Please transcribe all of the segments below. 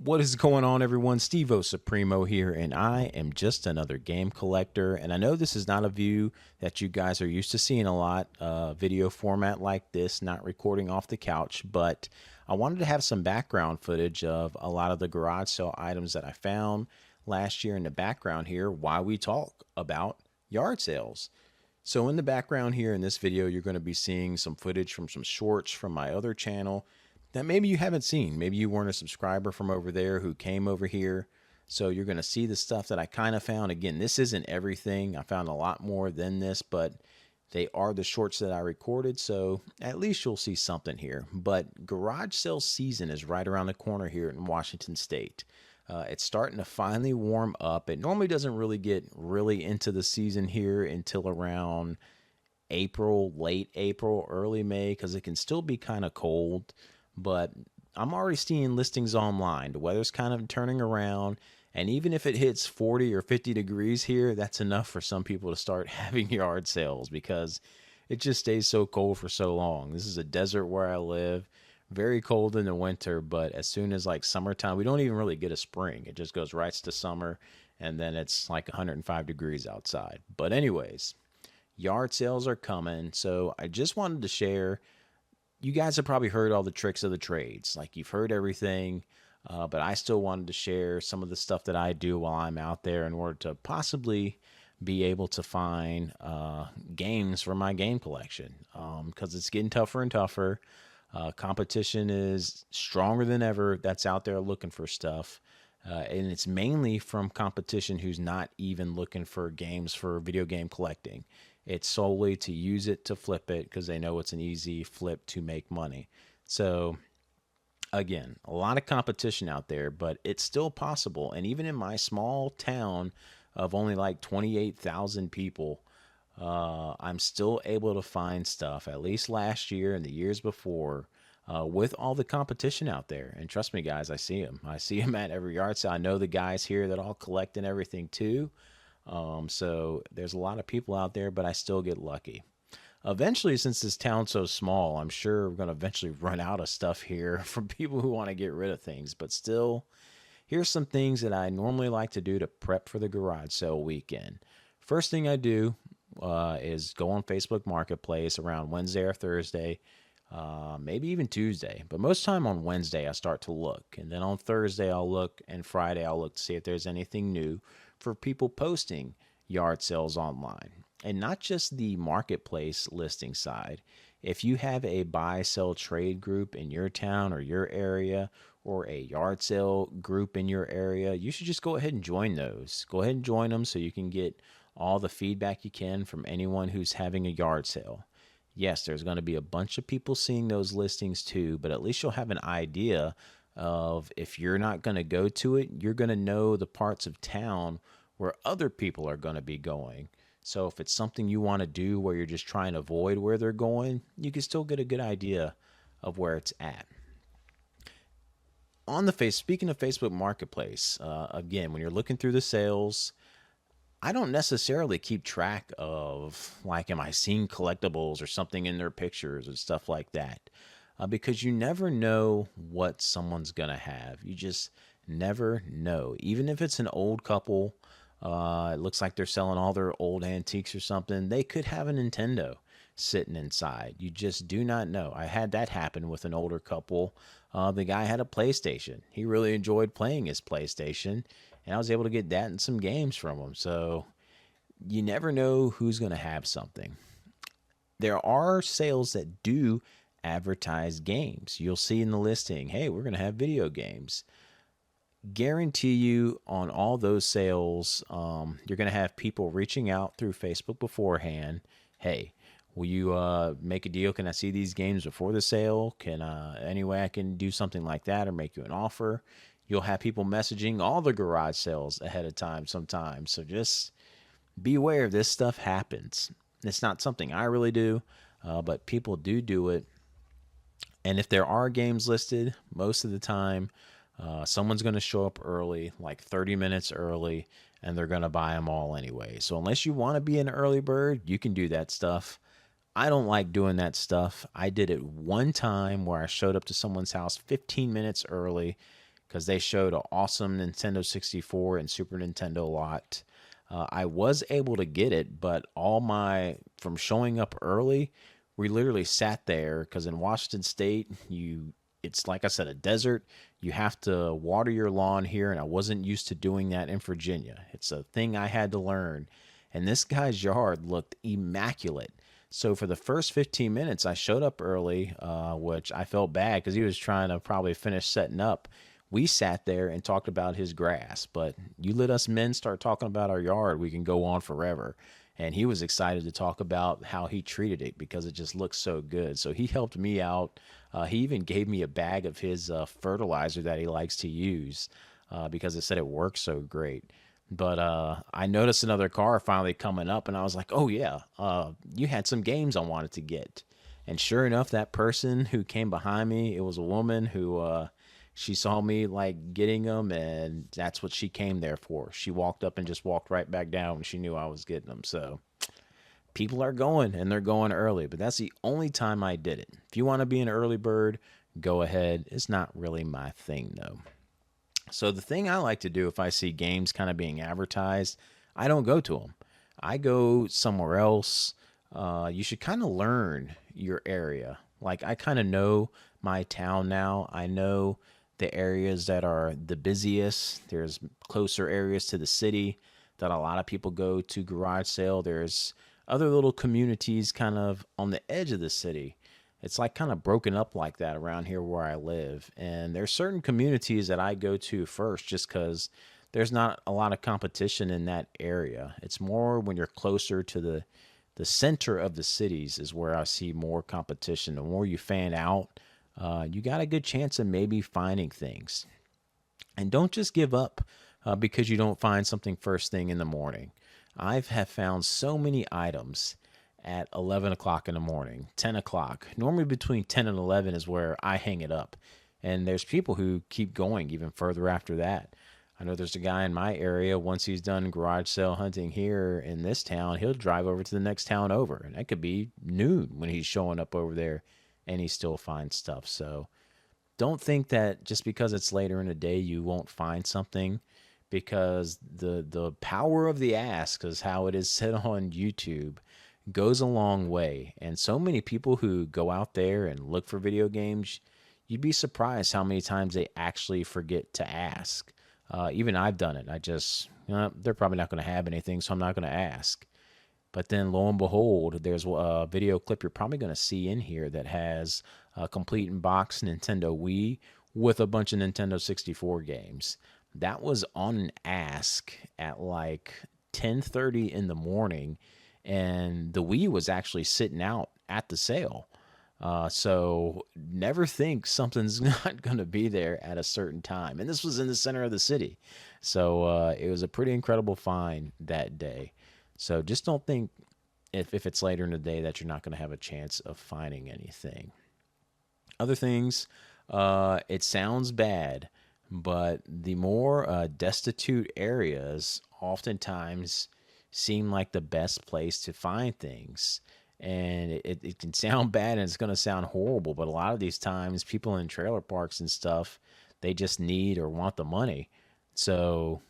What is going on, everyone? Steve-O Supremo here, and I am just another game collector. And I know this is not a view that you guys are used to seeing a lot, video format like this, not recording off the couch, but I wanted to have some background footage of a lot of the garage sale items that I found last year in the background here while we talk about yard sales. So in the background here in this video, you're going to be seeing some footage from some shorts from my other channel that maybe you haven't seen. Maybe you weren't a subscriber from over there who came over here. So you're going to see the stuff that I kind of found. Again, this isn't everything. I found a lot more than this, but they are the shorts that I recorded. So at least you'll see something here. But garage sale season is right around the corner here in Washington State. It's starting to finally warm up. It normally doesn't really get really into the season here until around April, late April, early May, because it can still be kind of cold. But I'm already seeing listings online. The weather's kind of turning around. And even if it hits 40 or 50 degrees here, that's enough for some people to start having yard sales because it just stays so cold for so long. This is a desert where I live. Very cold in the winter, but as soon as like summertime, we don't even really get a spring. It just goes right to summer, and then it's like 105 degrees outside. But anyways, yard sales are coming. So I just wanted to share. You guys have probably heard all the tricks of the trades. Like you've heard everything, but I still wanted to share some of the stuff that I do while I'm out there in order to possibly be able to find games for my game collection because it's getting tougher and tougher. Competition is stronger than ever that's out there looking for stuff. And it's mainly from competition who's not even looking for games for video game collecting. It's solely to use it to flip it because they know it's an easy flip to make money. So, again, a lot of competition out there, but it's still possible. And even in my small town of only like 28,000 people, I'm still able to find stuff, at least last year and the years before, with all the competition out there. And trust me, guys, I see them. I see them at every yard sale. I know the guys here that all collect and everything too. So there's a lot of people out there, but I still get lucky. Eventually, since this town's so small, I'm sure we're going to eventually run out of stuff here from people who want to get rid of things. But still, here's some things that I normally like to do to prep for the garage sale weekend. First thing I do is go on Facebook Marketplace around Wednesday or Thursday, maybe even Tuesday. But most time on Wednesday, I start to look. And then on Thursday, I'll look. And Friday, I'll look to see if there's anything new for people posting yard sales online. And not just the marketplace listing side. If you have a buy, sell, trade group in your town or your area, or a yard sale group in your area, you should just go ahead and join those. Go ahead and join them so you can get all the feedback you can from anyone who's having a yard sale. Yes, there's going to be a bunch of people seeing those listings too, but at least you'll have an idea of if you're not going to go to it, you're going to know the parts of town where other people are going to be going. So if it's something you want to do where you're just trying to avoid where they're going, you can still get a good idea of where it's at. On the speaking of Facebook Marketplace, again, when you're looking through the sales, I don't necessarily keep track of like, am I seeing collectibles or something in their pictures and stuff like that? Because you never know what someone's gonna have. You just never know. Even if it's an old couple, it looks like they're selling all their old antiques or something. They could have a Nintendo sitting inside. You just do not know. I had that happen with an older couple. The guy had a PlayStation. He really enjoyed playing his PlayStation, and I was able to get that and some games from him. So you never know who's going to have something. There are sales that do advertise games. You'll see in the listing, hey, we're going to have video games. Guarantee you on all those sales, you're going to have people reaching out through Facebook beforehand. Hey, will you make a deal? Can I see these games before the sale? Can any way I can do something like that or make you an offer? You'll have people messaging all the garage sales ahead of time sometimes. So just beware, this stuff happens. It's not something I really do, but people do it. And if there are games listed, most of the time, someone's going to show up early, like 30 minutes early, and they're going to buy them all anyway. So unless you want to be an early bird, you can do that stuff. I don't like doing that stuff. I did it one time where I showed up to someone's house 15 minutes early, because they showed an awesome Nintendo 64 and Super Nintendo lot. I was able to get it, but from showing up early, we literally sat there because in Washington State, it's like I said, a desert. You have to water your lawn here, and I wasn't used to doing that in Virginia. It's a thing I had to learn. And this guy's yard looked immaculate. So for the first 15 minutes, I showed up early, which I felt bad because he was trying to probably finish setting up. We sat there and talked about his grass, but you let us men start talking about our yard, we can go on forever. And he was excited to talk about how he treated it because it just looks so good. So he helped me out. He even gave me a bag of his fertilizer that he likes to use because it said it works so great. But I noticed another car finally coming up, and I was like, oh, yeah, you had some games I wanted to get. And sure enough, that person who came behind me, it was a woman who she saw me like getting them, and that's what she came there for. She walked up and just walked right back down when she knew I was getting them. So people are going, and they're going early, but that's the only time I did it. If you want to be an early bird, go ahead. It's not really my thing, though. So the thing I like to do if I see games kind of being advertised, I don't go to them. I go somewhere else. You should kind of learn your area. Like I kind of know my town now. I know the areas that are the busiest. There's closer areas to the city that a lot of people go to garage sale. There's other little communities kind of on the edge of the city. It's like kind of broken up like that around here where I live. And there's certain communities that I go to first just because there's not a lot of competition in that area. It's more when you're closer to the center of the cities is where I see more competition. The more you fan out, you got a good chance of maybe finding things. And don't just give up because you don't find something first thing in the morning. Have found so many items at 11 o'clock in the morning, 10 o'clock. Normally between 10 and 11 is where I hang it up. And there's people who keep going even further after that. I know there's a guy in my area, once he's done garage sale hunting here in this town, he'll drive over to the next town over. And that could be noon when he's showing up over there and he still finds stuff. So don't think that just because it's later in the day you won't find something, because the power of the ask is how it is said on YouTube goes a long way. And so many people who go out there and look for video games, you'd be surprised how many times they actually forget to ask. Even I've done it. I just, they're probably not going to have anything, so I'm not going to ask. But then lo and behold, there's a video clip you're probably going to see in here that has a complete in-box Nintendo Wii with a bunch of Nintendo 64 games. That was on an ask at like 10:30 in the morning, and the Wii was actually sitting out at the sale. So never think something's not going to be there at a certain time. And this was in the center of the city. So it was a pretty incredible find that day. So just don't think if it's later in the day that you're not going to have a chance of finding anything. Other things, it sounds bad, but the more destitute areas oftentimes seem like the best place to find things. And it can sound bad and it's going to sound horrible, but a lot of these times people in trailer parks and stuff, they just need or want the money. So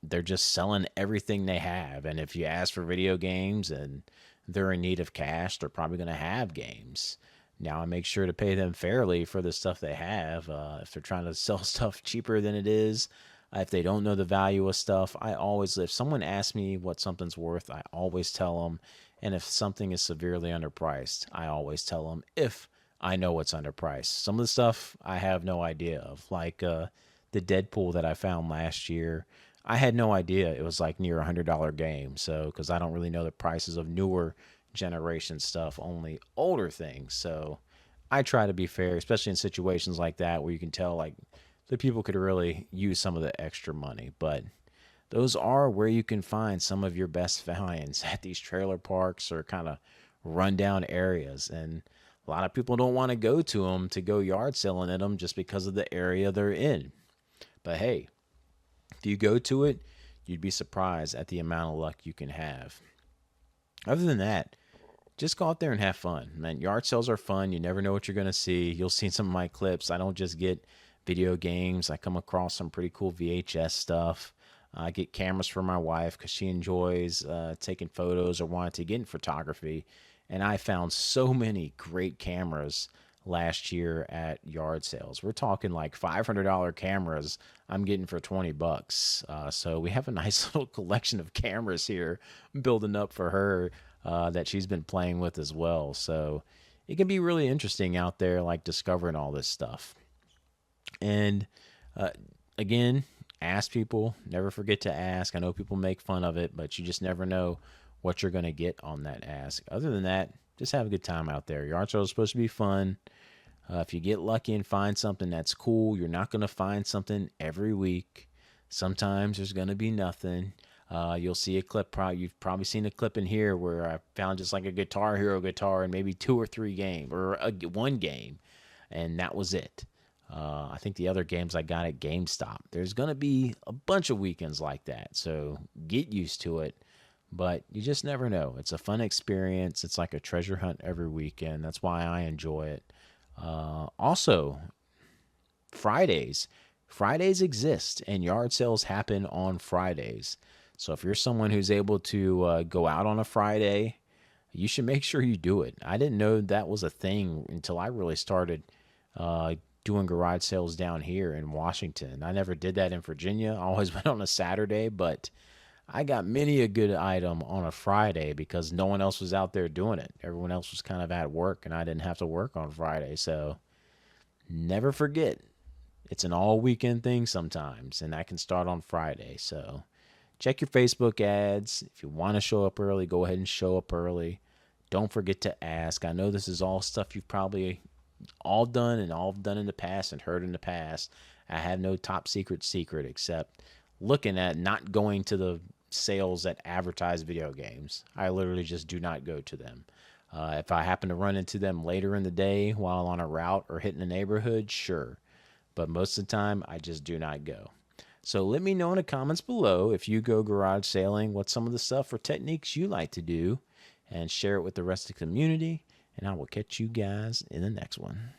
they're just selling everything they have. And if you ask for video games and they're in need of cash, they're probably going to have games. Now I make sure to pay them fairly for the stuff they have. If they're trying to sell stuff cheaper than it is, if they don't know the value of stuff, if someone asks me what something's worth, I always tell them. And if something is severely underpriced, I always tell them if I know what's underpriced. Some of the stuff I have no idea of, like the Deadpool that I found last year. I had no idea it was like near $100 game. So, because I don't really know the prices of newer generation stuff, only older things. So I try to be fair, especially in situations like that where you can tell like the people could really use some of the extra money. But those are where you can find some of your best finds at these trailer parks or kind of rundown areas. And a lot of people don't want to go to them to go yard selling at them just because of the area they're in. But hey, if you go to it, you'd be surprised at the amount of luck you can have. Other than that, just go out there and have fun. Man, yard sales are fun. You never know what you're going to see. You'll see some of my clips. I don't just get video games. I come across some pretty cool VHS stuff. I get cameras for my wife because she enjoys taking photos or wanted to get in photography. And I found so many great cameras last year at yard sales. We're talking like $500 cameras I'm getting for 20 bucks. So we have a nice little collection of cameras here building up for her that she's been playing with as well. So it can be really interesting out there, like discovering all this stuff. And uh, again, ask people. Never forget to ask. I know people make fun of it, but you just never know what you're going to get on that ask. Other than that, just have a good time out there. Yard sale is supposed to be fun. If you get lucky and find something that's cool, you're not going to find something every week. Sometimes there's going to be nothing. You'll see a clip. You've probably seen a clip in here where I found just like a Guitar Hero guitar in maybe 2 or 3 games or one game, and that was it. I think the other games I got at GameStop. There's going to be a bunch of weekends like that, so get used to it. But you just never know. It's a fun experience. It's like a treasure hunt every weekend. That's why I enjoy it. Also, Fridays. Fridays exist, and yard sales happen on Fridays. So if you're someone who's able to go out on a Friday, you should make sure you do it. I didn't know that was a thing until I really started doing garage sales down here in Washington. I never did that in Virginia. I always went on a Saturday, but I got many a good item on a Friday because no one else was out there doing it. Everyone else was kind of at work, and I didn't have to work on Friday. So never forget, it's an all weekend thing sometimes, and that can start on Friday. So check your Facebook ads. If you want to show up early, go ahead and show up early. Don't forget to ask. I know this is all stuff you've probably all done in the past and heard in the past. I have no top secret except looking at not going to the sales that advertise video games. I literally just do not go to them. If I happen to run into them later in the day while on a route or hitting a neighborhood, sure. But most of the time, I just do not go. So let me know in the comments below if you go garage sailing, what some of the stuff or techniques you like to do, and share it with the rest of the community. And I will catch you guys in the next one.